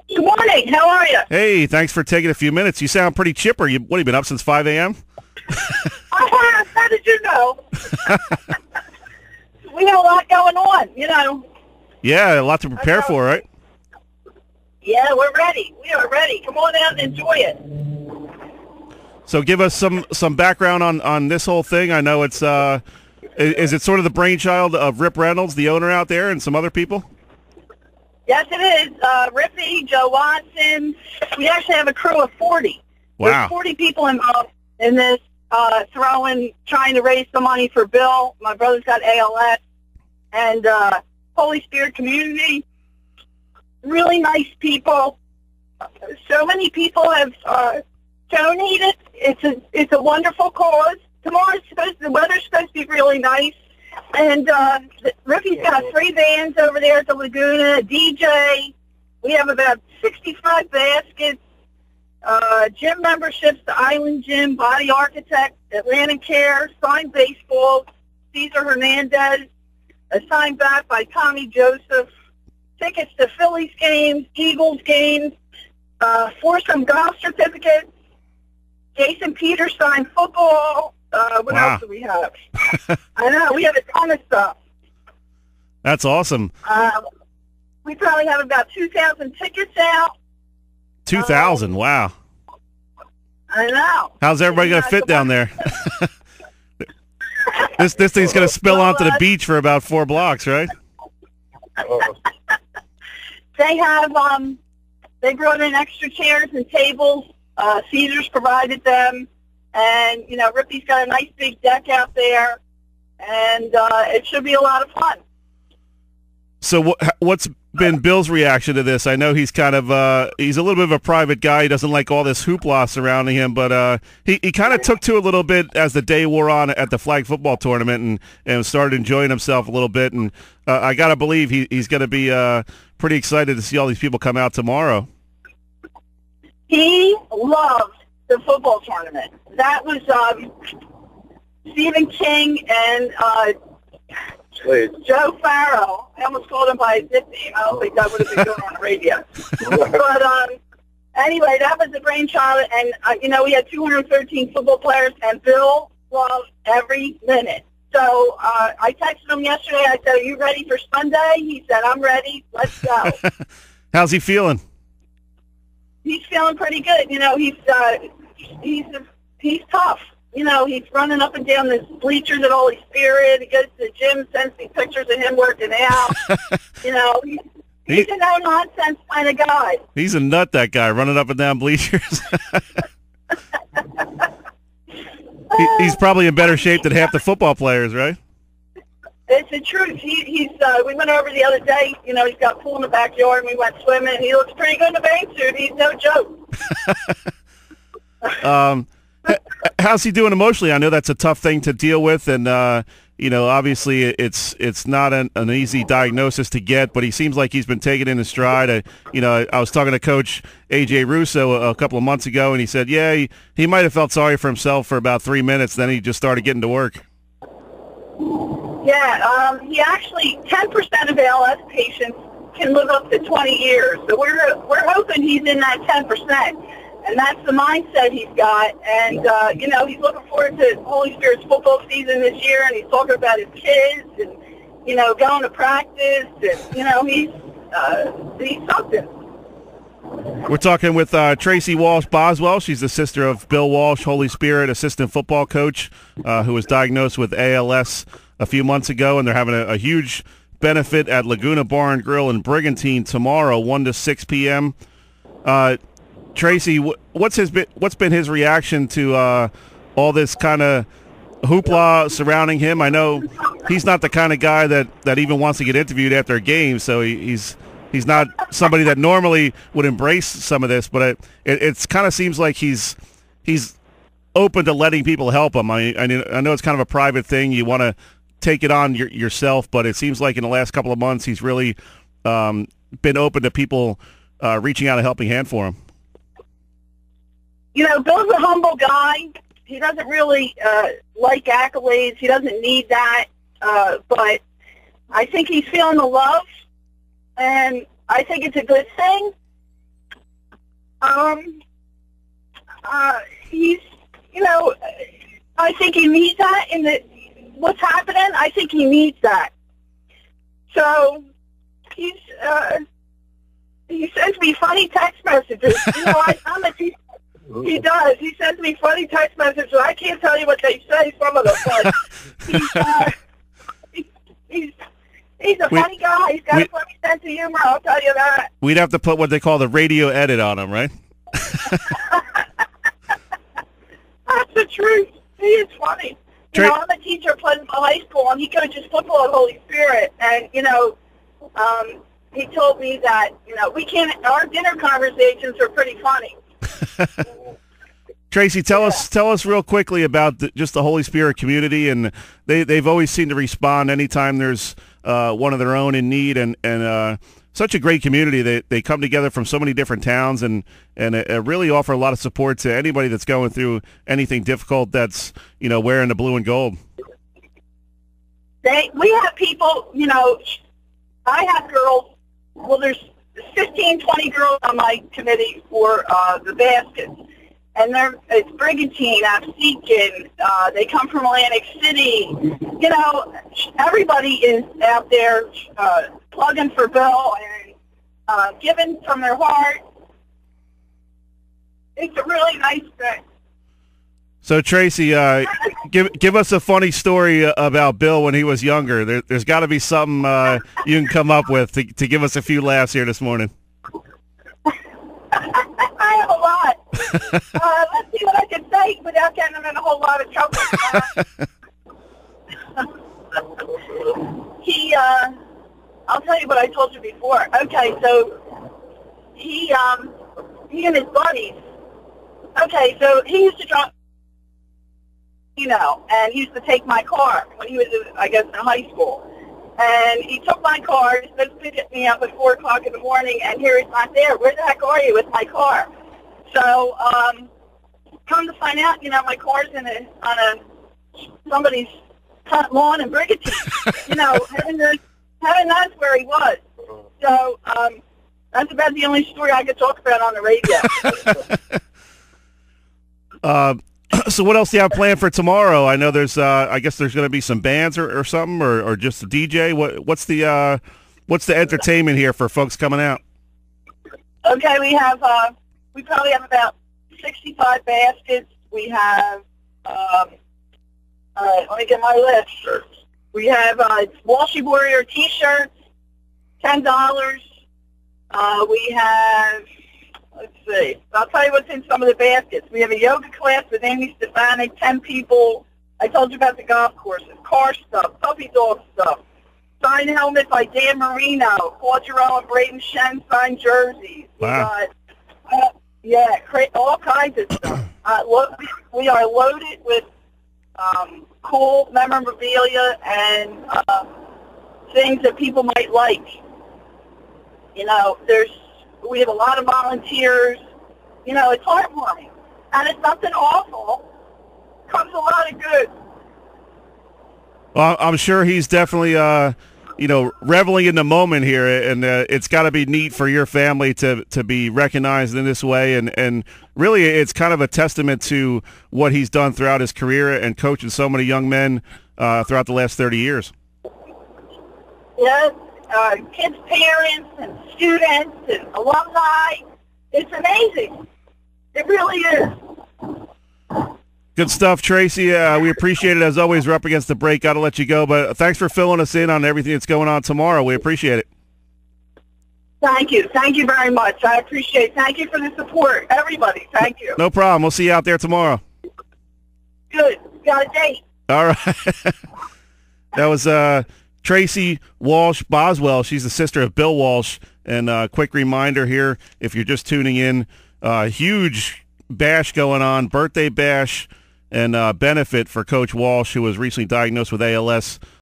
Good morning. How are you? Hey, thanks for taking a few minutes. You sound pretty chipper. What, have you been up since 5 a.m.? I have. How did you know? We have a lot going on, you know. Yeah, a lot to prepare for, right? Yeah, we're ready. We are ready. Come on out and enjoy it. So give us some background on this whole thing. I know it's is it sort of the brainchild of Rip Reynolds, the owner out there, and some other people? Yes, it is. Rippy, Joe Watson. We actually have a crew of 40. Wow. There's 40 people involved in this, trying to raise some money for Bill. My brother's got ALS. And Holy Spirit community. Really nice people. So many people have donated. It's a wonderful cause. Tomorrow's the weather's supposed to be really nice. And Rippy's got 3 bands over there at the Laguna, a DJ. We have about 65 baskets, gym memberships, the Island Gym, Body Architect, Atlantic Care, signed baseball, Cesar Hernandez, a signed bat by Tommy Joseph, tickets to Phillies games, Eagles games, foursome golf certificates, Jason Peters signed football. What else do we have? I know, we have a ton of stuff. That's awesome. We probably have about 2,000 tickets out. 2,000, wow. I know. How's everybody going to fit down there? This thing's going to spill onto the beach for about 4 blocks, right? They have, they brought in extra chairs and tables. Caesars provided them. And, you know, Rippy's got a nice big deck out there. And it should be a lot of fun. So what's been Bill's reaction to this? I know he's kind of he's a little bit of a private guy. He doesn't like all this hoopla surrounding him, but he kind of took to it a little bit as the day wore on at the flag football tournament and started enjoying himself a little bit. And I got to believe he's going to be pretty excited to see all these people come out tomorrow. He loved the football tournament. That was Stephen King and Joe Farrow. I almost called him by his nickname. I don't think that would have been going on the radio. But anyway, that was the brainchild. And, you know, we had 213 football players, and Bill loved every minute. So I texted him yesterday. I said, are you ready for Sunday? He said, I'm ready. Let's go. How's he feeling? He's feeling pretty good. You know, he's tough. You know, he's running up and down the bleachers at Holy Spirit. He goes to the gym, sends me pictures of him working out. You know, he's a no-nonsense kind of guy. He's a nut, that guy, running up and down bleachers. He's probably in better shape than half the football players, right? It's the truth. We went over the other day. You know, he's got a pool in the backyard, and we went swimming. He looks pretty good in the bathing suit. He's no joke. How's he doing emotionally? I know that's a tough thing to deal with, and you know, obviously it's not an easy diagnosis to get, but he seems like he's been taking it in his stride. You know, I was talking to Coach A.J. Russo a couple of months ago, and he said, yeah, he might have felt sorry for himself for about 3 minutes, then he just started getting to work. Yeah, he actually, 10% of ALS patients can live up to 20 years, so we're hoping he's in that 10%. And that's the mindset he's got. And, you know, he's looking forward to Holy Spirit's football season this year, and he's talking about his kids and, you know, going to practice. And, you know, he's something. We're talking with Tracy Walsh Boswell. She's the sister of Bill Walsh, Holy Spirit assistant football coach, who was diagnosed with ALS a few months ago, and they're having a huge benefit at Laguna Bar and Grill in Brigantine tomorrow, 1 to 6 p.m. Tracy, what's been his reaction to all this kind of hoopla surrounding him? I know he's not the kind of guy that even wants to get interviewed after a game, so he's not somebody that normally would embrace some of this, but it kind of seems like he's open to letting people help him. I know it's kind of a private thing. You want to take it on yourself, but it seems like in the last couple of months he's really been open to people reaching out a helping hand for him. You know, Bill's a humble guy. He doesn't really like accolades. He doesn't need that. But I think he's feeling the love, and I think it's a good thing. He's, I think he needs that what's happening. I think he needs that. So he sends me funny text messages. I'm a teacher. He does. He sends me funny text messages. I can't tell you what they say, some of them, but he's a funny guy. He's got a funny sense of humor, I'll tell you that. We'd have to put what they call the radio edit on him, right? That's the truth. He is funny. I'm a teacher at Pleasantville High School, and he coaches football at Holy Spirit. And, he told me that, our dinner conversations are pretty funny. Tracy, tell us real quickly about just the Holy Spirit community, and they've always seemed to respond anytime there's one of their own in need, and such a great community. They come together from so many different towns and really offer a lot of support to anybody that's going through anything difficult that's wearing the blue and gold. We have people, I have girls. Well, there's 15, 20 girls on my committee for the baskets. And it's Brigantine, Absecon, they come from Atlantic City. Everybody is out there plugging for Bill and giving from their heart. It's a really nice thing. So, Tracy, give us a funny story about Bill when he was younger. There's got to be something you can come up with to give us a few laughs here this morning. I have a lot. Let's see what I can say without getting him in a whole lot of trouble. I'll tell you what I told you before. Okay, so he and his buddies. Okay, so he used to drive, and he used to take my car when he was, I guess, in high school. And he took my car, he was supposed to pick me up at 4 o'clock in the morning, and here he's not there. Where the heck are you with my car? So, come to find out, my car's on somebody's front lawn in Brigantine. Heaven knows where he was. So, that's about the only story I could talk about on the radio. So what else do you have planned for tomorrow? I know there's, I guess there's going to be some bands or something, or just a DJ. What's the entertainment here for folks coming out? Okay, we probably have about 65 baskets. We have, all right, let me get my list. We have Walsh Warrior T-shirts, $10. We have. Let's see. I'll tell you what's in some of the baskets. We have a yoga class with Amy Stefanik, 10 people. I told you about the golf courses, car stuff, puppy dog stuff, signed helmet by Dan Marino, Paul Giroux and Braden Shen signed jerseys. Wow. We got, all kinds of stuff. We are loaded with cool memorabilia and things that people might like. We have a lot of volunteers. It's heartwarming. And it's nothing awful. Comes a lot of good. Well, I'm sure he's definitely, reveling in the moment here, and it's got to be neat for your family to be recognized in this way. And really, it's kind of a testament to what he's done throughout his career and coaching so many young men throughout the last 30 years. Yes. Kids' parents and students and alumni. It's amazing. It really is. Good stuff, Tracy. We appreciate it. As always, we're up against the break. Got to let you go, but thanks for filling us in on everything that's going on tomorrow. We appreciate it. Thank you. Thank you very much. I appreciate it. Thank you for the support, everybody. Thank you. No problem. We'll see you out there tomorrow. Good. Got a date. All right. That was Tracy Walsh Boswell. She's the sister of Bill Walsh. And a quick reminder here, if you're just tuning in, huge bash going on, birthday bash and benefit for Coach Walsh, who was recently diagnosed with ALS